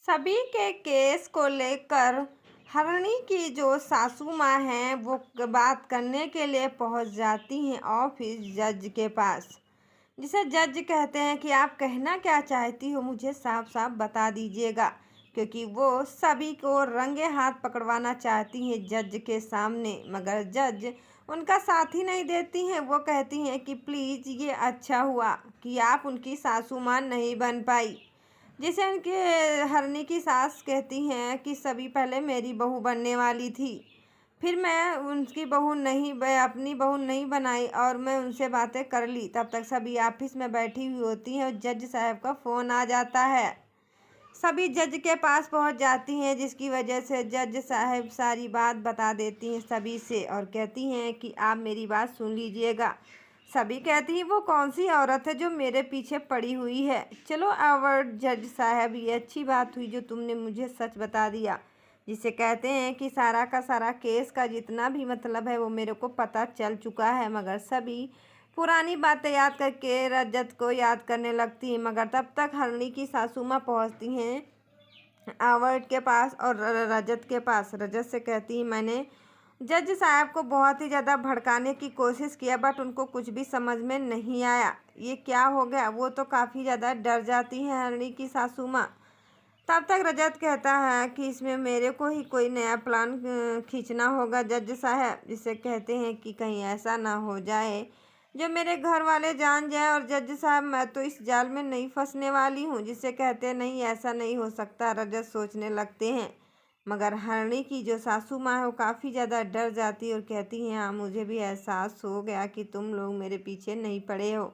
सभी के केस को लेकर हरणी की जो सासू माँ हैं वो बात करने के लिए पहुंच जाती हैं ऑफिस जज के पास। जिसे जज कहते हैं कि आप कहना क्या चाहती हो, मुझे साफ साफ बता दीजिएगा, क्योंकि वो सभी को रंगे हाथ पकड़वाना चाहती हैं जज के सामने। मगर जज उनका साथ ही नहीं देती हैं। वो कहती हैं कि प्लीज़ ये अच्छा हुआ कि आप उनकी सासू माँ नहीं बन पाई। जिसे उनके हरनी की सास कहती हैं कि सभी पहले मेरी बहू बनने वाली थी, फिर मैं उनकी बहू नहीं अपनी बहू नहीं बनाई और मैं उनसे बातें कर ली। तब तक सभी ऑफिस में बैठी हुई होती हैं और जज साहब का फ़ोन आ जाता है। सभी जज के पास पहुंच जाती हैं, जिसकी वजह से जज साहब सारी बात बता देती हैं सभी से और कहती हैं कि आप मेरी बात सुन लीजिएगा। सभी कहती हैं वो कौन सी औरत है जो मेरे पीछे पड़ी हुई है। चलो अवार्ड जज साहब, ये अच्छी बात हुई जो तुमने मुझे सच बता दिया। जिसे कहते हैं कि सारा का सारा केस का जितना भी मतलब है वो मेरे को पता चल चुका है। मगर सभी पुरानी बातें याद करके रजत को याद करने लगती हैं। मगर तब तक हरणी की सासू माँ पहुँचती हैं अवार्ड के पास और रजत के पास। रजत से कहती है मैंने जज साहब को बहुत ही ज़्यादा भड़काने की कोशिश किया, बट उनको कुछ भी समझ में नहीं आया ये क्या हो गया। वो तो काफ़ी ज़्यादा डर जाती है हरणी की सासू माँ। तब तक रजत कहता है कि इसमें मेरे को ही कोई नया प्लान खींचना होगा जज साहब। जिसे कहते हैं कि कहीं ऐसा ना हो जाए जो मेरे घर वाले जान जाए और जज साहब मैं तो इस जाल में नहीं फंसने वाली हूँ। जिसे कहते हैं नहीं ऐसा नहीं हो सकता। रजत सोचने लगते हैं। मगर हरणी की जो सासू माँ है वो काफ़ी ज़्यादा डर जाती है और कहती है हाँ मुझे भी एहसास हो गया कि तुम लोग मेरे पीछे नहीं पड़े हो।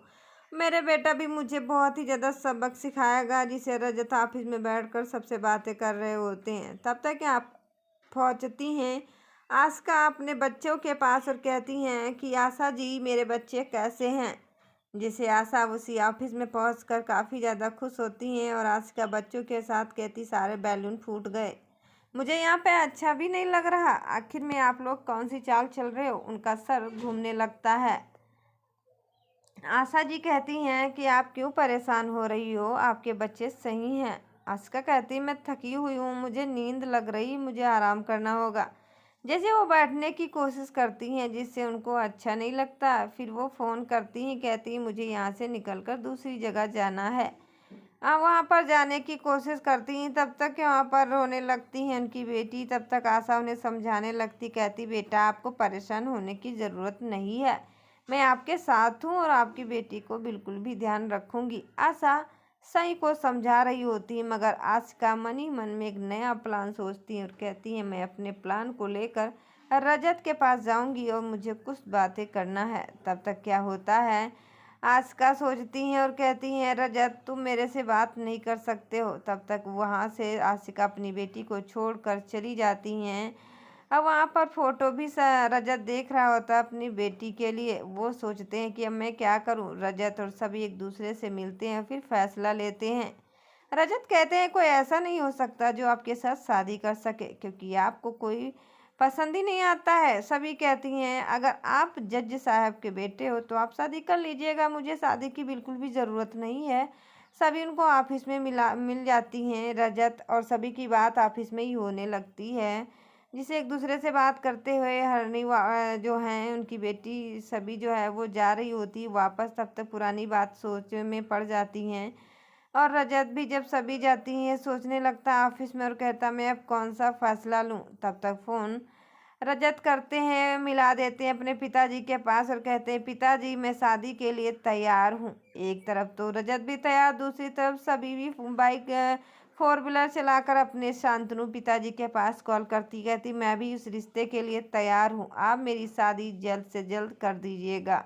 मेरे बेटा भी मुझे बहुत ही ज़्यादा सबक सिखाएगा। जिसे रजत ऑफिस में बैठकर सबसे बातें कर रहे होते हैं। तब तक आप पहुंचती हैं आस्का अपने बच्चों के पास और कहती हैं कि आशा जी मेरे बच्चे कैसे हैं। जिसे आशा उसी ऑफिस में पहुंचकर काफ़ी ज़्यादा खुश होती हैं और आस्का बच्चों के साथ कहती सारे बैलून फूट गए, मुझे यहाँ पे अच्छा भी नहीं लग रहा। आखिर में आप लोग कौन सी चाल चल रहे हो। उनका सर घूमने लगता है। आशा जी कहती हैं कि आप क्यों परेशान हो रही हो, आपके बच्चे सही हैं। आस्का कहती मैं थकी हुई हूँ, मुझे नींद लग रही, मुझे आराम करना होगा। जैसे वो बैठने की कोशिश करती हैं जिससे उनको अच्छा नहीं लगता। फिर वो फ़ोन करती हैं, कहती हैं मुझे यहाँ से निकलकर दूसरी जगह जाना है। वहाँ पर जाने की कोशिश करती हैं। तब तक वहाँ पर रोने लगती हैं उनकी बेटी। तब तक आशा उन्हें समझाने लगती, कहती बेटा आपको परेशान होने की ज़रूरत नहीं है, मैं आपके साथ हूँ और आपकी बेटी को बिल्कुल भी ध्यान रखूँगी। आशा सही को समझा रही होती है, मगर आस्का मन ही मन में एक नया प्लान सोचती है और कहती है मैं अपने प्लान को लेकर रजत के पास जाऊंगी और मुझे कुछ बातें करना है। तब तक क्या होता है, आस्का सोचती हैं और कहती हैं रजत तुम मेरे से बात नहीं कर सकते हो। तब तक वहाँ से आस्का अपनी बेटी को छोड़कर चली जाती हैं। अब वहाँ पर फ़ोटो भी रजत देख रहा होता है अपनी बेटी के लिए। वो सोचते हैं कि अब मैं क्या करूँ। रजत और सभी एक दूसरे से मिलते हैं फिर फैसला लेते हैं। रजत कहते हैं कोई ऐसा नहीं हो सकता जो आपके साथ शादी कर सके, क्योंकि आपको कोई पसंद ही नहीं आता है। सभी कहती हैं अगर आप जज साहब के बेटे हो तो आप शादी कर लीजिएगा, मुझे शादी की बिल्कुल भी ज़रूरत नहीं है। सभी उनको ऑफिस में मिल जाती हैं रजत और सभी की बात ऑफिस में ही होने लगती है। जिसे एक दूसरे से बात करते हुए हरणी जो हैं उनकी बेटी सभी जो है वो जा रही होती है वापस। तब तक पुरानी बात सोच में पड़ जाती हैं और रजत भी जब सभी जाती हैं सोचने लगता है ऑफिस में और कहता मैं अब कौन सा फैसला लूँ। तब तक फ़ोन रजत करते हैं, मिला देते हैं अपने पिताजी के पास और कहते हैं पिताजी मैं शादी के लिए तैयार हूँ। एक तरफ तो रजत भी तैयार, दूसरी तरफ सभी भी बाइक 4 व्हीलर चलाकर अपने शांतनु पिताजी के पास कॉल करती, कहती मैं भी उस रिश्ते के लिए तैयार हूँ, आप मेरी शादी जल्द से जल्द कर दीजिएगा।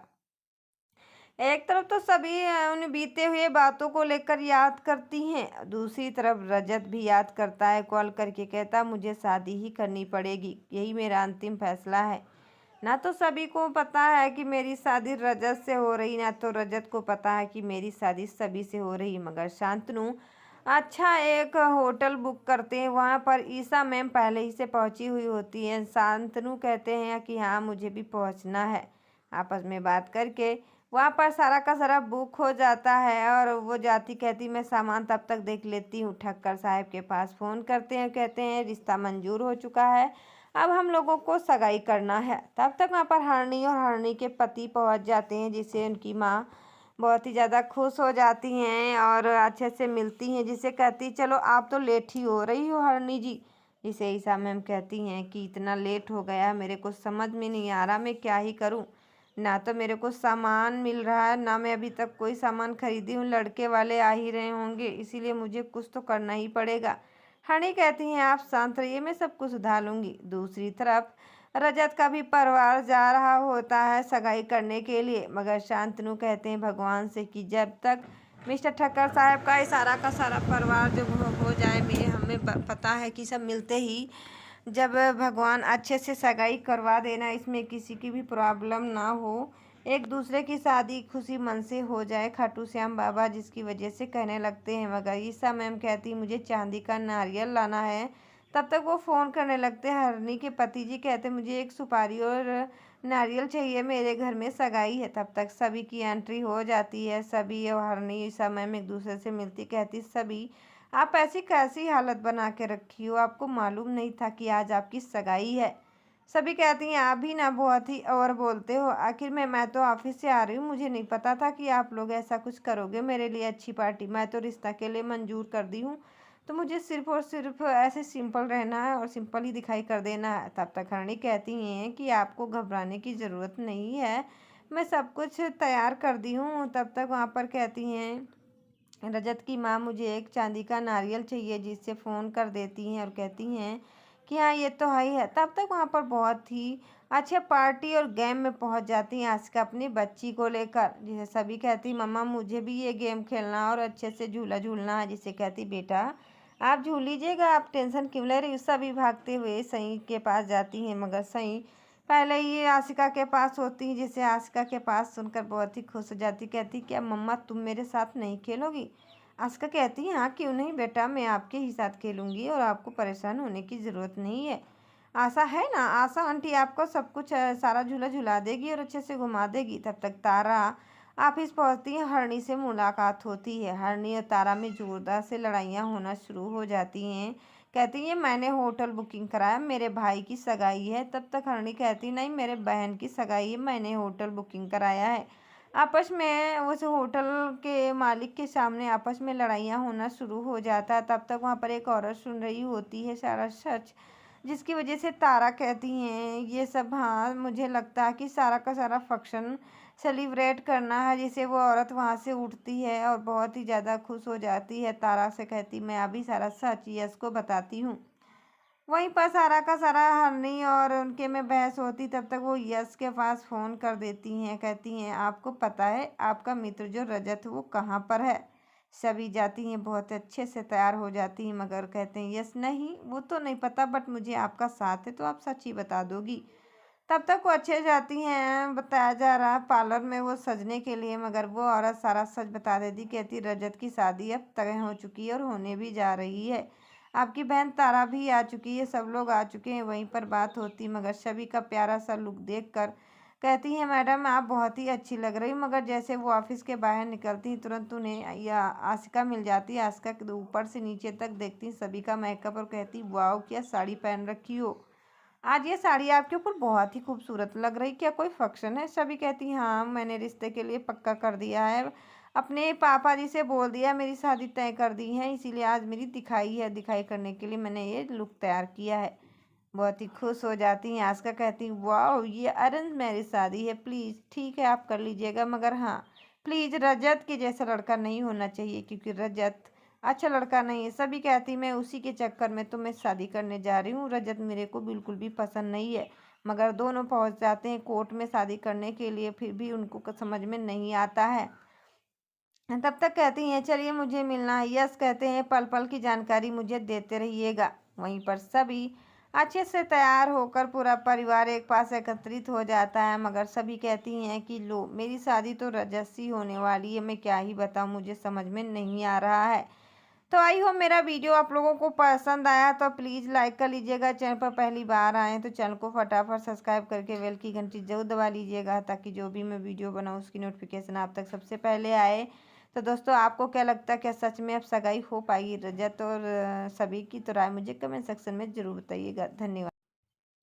एक तरफ तो सभी उन बीते हुए बातों को लेकर याद करती हैं, दूसरी तरफ रजत भी याद करता है कॉल करके, कहता मुझे शादी ही करनी पड़ेगी, यही मेरा अंतिम फैसला है। ना तो सभी को पता है कि मेरी शादी रजत से हो रही, ना तो रजत को पता है कि मेरी शादी सभी से हो रही। मगर शांतनु अच्छा एक होटल बुक करते हैं। वहाँ पर ईसा मैम पहले ही से पहुँची हुई होती हैं। शांतनु कहते हैं कि हाँ मुझे भी पहुँचना है। आपस में बात करके वहाँ पर सारा का सारा बुक हो जाता है और वो जाती कहती मैं सामान तब तक देख लेती हूँ। ठक्कर साहब के पास फ़ोन करते हैं, कहते हैं रिश्ता मंजूर हो चुका है, अब हम लोगों को सगाई करना है। तब तक वहाँ पर हरणी और हरणी के पति पहुँच जाते हैं, जिससे उनकी माँ बहुत ही ज़्यादा खुश हो जाती हैं और अच्छे से मिलती हैं, जिसे कहती चलो आप तो लेट ही हो रही हो हरणी जी। जिसे ईसा मैम कहती हैं कि इतना लेट हो गया, मेरे को समझ में नहीं आ रहा मैं क्या ही करूं। ना तो मेरे को सामान मिल रहा है, ना मैं अभी तक कोई सामान खरीदी हूँ, लड़के वाले आ ही रहे होंगे, इसीलिए मुझे कुछ तो करना ही पड़ेगा। हनी कहती हैं आप शांत रहिए, मैं सब कुछ सुधार लूँगी। दूसरी तरफ रजत का भी परिवार जा रहा होता है सगाई करने के लिए, मगर शांतनु कहते हैं भगवान से कि जब तक मिस्टर ठक्कर साहब का सारा परिवार जो हो जाए, मैं हमें पता है कि सब मिलते ही जब भगवान अच्छे से सगाई करवा देना, इसमें किसी की भी प्रॉब्लम ना हो, एक दूसरे की शादी खुशी मन से हो जाए खाटू श्याम बाबा जिसकी वजह से कहने लगते हैं। मगर ईसा मैम कहती मुझे चांदी का नारियल लाना है। तब तक वो फ़ोन करने लगते हैं। हरनी के पति जी कहते मुझे एक सुपारी और नारियल चाहिए, मेरे घर में सगाई है। तब तक सभी की एंट्री हो जाती है। सभी और हरनी ईसा मैम एक दूसरे से मिलती, कहती सभी आप ऐसी कैसी हालत बना के रखी हो, आपको मालूम नहीं था कि आज आपकी सगाई है। सभी कहती हैं आप भी ना बहुत ही और बोलते हो, आखिर में मैं तो ऑफिस से आ रही हूँ, मुझे नहीं पता था कि आप लोग ऐसा कुछ करोगे मेरे लिए अच्छी पार्टी, मैं तो रिश्ता के लिए मंजूर कर दी हूँ, तो मुझे सिर्फ और सिर्फ ऐसे सिंपल रहना है और सिंपल ही दिखाई कर देना है। तब तक हरणी कहती हैं कि आपको घबराने की ज़रूरत नहीं है, मैं सब कुछ तैयार कर दी हूँ। तब तक वहाँ पर कहती हैं रजत की माँ मुझे एक चांदी का नारियल चाहिए, जिससे फ़ोन कर देती हैं और कहती हैं कि हाँ ये तो है ही है। तब तक वहाँ पर बहुत ही अच्छे पार्टी और गेम में पहुँच जाती हैं आस्का अपनी बच्ची को लेकर, जिसे सभी कहती मम्मा मुझे भी ये गेम खेलना और अच्छे से झूला झूलना है। जिसे कहती बेटा आप झूल लीजिएगा, आप टेंशन क्यों ले रही हो। सभी भागते हुए सई के पास जाती हैं, मगर सई पहले ही आशिका के पास होती है, जिसे आशिका के पास सुनकर बहुत ही खुश हो जाती, कहती क्या मम्मा तुम मेरे साथ नहीं खेलोगी। आशिका कहती है हाँ क्यों नहीं बेटा, मैं आपके ही साथ खेलूंगी और आपको परेशान होने की ज़रूरत नहीं है। आशा है ना, आशा आंटी आपको सब कुछ सारा झूला झुला देगी और अच्छे से घुमा देगी। तब तक तारा ऑफिस पहुंचती है, हरणी से मुलाकात होती है। हरणी और तारा में जोरदार से लड़ाइयाँ होना शुरू हो जाती हैं। कहती है मैंने होटल बुकिंग कराया, मेरे भाई की सगाई है। तब तक हरणी कहती नहीं मेरे बहन की सगाई है, मैंने होटल बुकिंग कराया है। आपस में उस होटल के मालिक के सामने आपस में लड़ाइयाँ होना शुरू हो जाता है। तब तक वहाँ पर एक औरत सुन रही होती है सारा सच, जिसकी वजह से तारा कहती हैं ये सब हाँ मुझे लगता है कि सारा का सारा फंक्शन सेलिब्रेट करना है। जिसे वो औरत वहाँ से उठती है और बहुत ही ज़्यादा खुश हो जाती है। तारा से कहती मैं अभी सारा सच यश को बताती हूँ। वहीं पर सारा का सारा हरनी और उनके में बहस होती, तब तक वो यश के पास फ़ोन कर देती हैं। कहती हैं आपको पता है आपका मित्र जो रजत वो कहाँ पर है। सभी जाती हैं, बहुत अच्छे से तैयार हो जाती हैं, मगर कहते हैं यश नहीं वो तो नहीं पता, बट मुझे आपका साथ है तो आप सच ही बता दोगी। तब तक वो अच्छे जाती हैं, बताया जा रहा है पार्लर में वो सजने के लिए, मगर वो औरत सारा सच बता देती। कहती रजत की शादी अब तय हो चुकी है और होने भी जा रही है, आपकी बहन तारा भी आ चुकी है, सब लोग आ चुके हैं। वहीं पर बात होती, मगर सभी का प्यारा सा लुक देखकर कहती हैं मैडम आप बहुत ही अच्छी लग रही, मगर जैसे वो ऑफिस के बाहर निकलती तुरंत उन्हें या आशिका मिल जाती है। आशिका के ऊपर से नीचे तक देखती सभी का मेकअप और कहती वाओ क्या साड़ी पहन रखी हो, आज ये साड़ी आपके ऊपर बहुत ही खूबसूरत लग रही, क्या कोई फंक्शन है। सभी कहती हाँ मैंने रिश्ते के लिए पक्का कर दिया है, अपने पापा जी से बोल दिया, मेरी शादी तय कर दी है, इसीलिए आज मेरी दिखाई है, दिखाई करने के लिए मैंने ये लुक तैयार किया है। बहुत ही खुश हो जाती हैं। आस्का कहती वाह ये अरेंज मैरिज शादी है, प्लीज़ ठीक है आप कर लीजिएगा, मगर हाँ प्लीज़ रजत के जैसा लड़का नहीं होना चाहिए, क्योंकि रजत अच्छा लड़का नहीं है। सभी कहती मैं उसी के चक्कर में तो मैं शादी करने जा रही हूँ, रजत मेरे को बिल्कुल भी पसंद नहीं है। मगर दोनों पहुँच जाते हैं कोर्ट में शादी करने के लिए, फिर भी उनको समझ में नहीं आता है। तब तक कहती हैं चलिए मुझे मिलना है। यस कहते हैं पल पल की जानकारी मुझे देते रहिएगा। वहीं पर सभी अच्छे से तैयार होकर पूरा परिवार एक पास एकत्रित हो जाता है, मगर सभी कहती हैं कि लो मेरी शादी तो रजत से होने वाली है, मैं क्या ही बताऊँ, मुझे समझ में नहीं आ रहा है। तो आई होप मेरा वीडियो आप लोगों को पसंद आया तो प्लीज़ लाइक कर लीजिएगा। चैनल पर पहली बार आए तो चैनल को फटाफट सब्सक्राइब करके बेल की घंटी जरूर दबा लीजिएगा, ताकि जो भी मैं वीडियो बनाऊँ उसकी नोटिफिकेशन आप तक सबसे पहले आए। तो दोस्तों, आपको क्या लगता है, क्या सच में अब सगाई हो पाएगी रजत और सभी की? तो राय मुझे कमेंट सेक्शन में ज़रूर बताइएगा। धन्यवाद।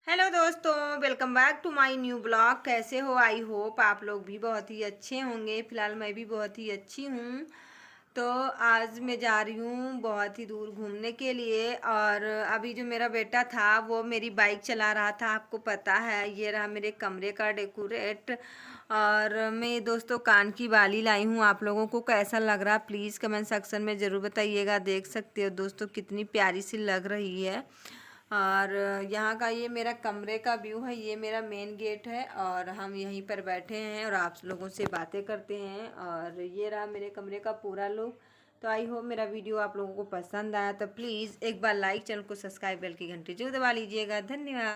हेलो दोस्तों, welcome back to my new blog. कैसे हो? आई होप आप लोग भी बहुत ही अच्छे होंगे। फिलहाल मैं भी बहुत ही अच्छी हूँ। तो आज मैं जा रही हूँ बहुत ही दूर घूमने के लिए, और अभी जो मेरा बेटा था वो मेरी बाइक चला रहा था, आपको पता है। ये रहा मेरे कमरे का डेकोरेट, और मैं दोस्तों कान की बाली लाई हूँ। आप लोगों को कैसा लग रहा प्लीज़ कमेंट सेक्शन में ज़रूर बताइएगा। देख सकते हो दोस्तों कितनी प्यारी सी लग रही है। और यहाँ का ये मेरा कमरे का व्यू है, ये मेरा मेन गेट है, और हम यहीं पर बैठे हैं और आप लोगों से बातें करते हैं। और ये रहा मेरे कमरे का पूरा लुक। तो आई होप मेरा वीडियो आप लोगों को पसंद आया तो प्लीज़ एक बार लाइक, चैनल को सब्सक्राइब, बेल की घंटी जरूर दबा लीजिएगा। धन्यवाद।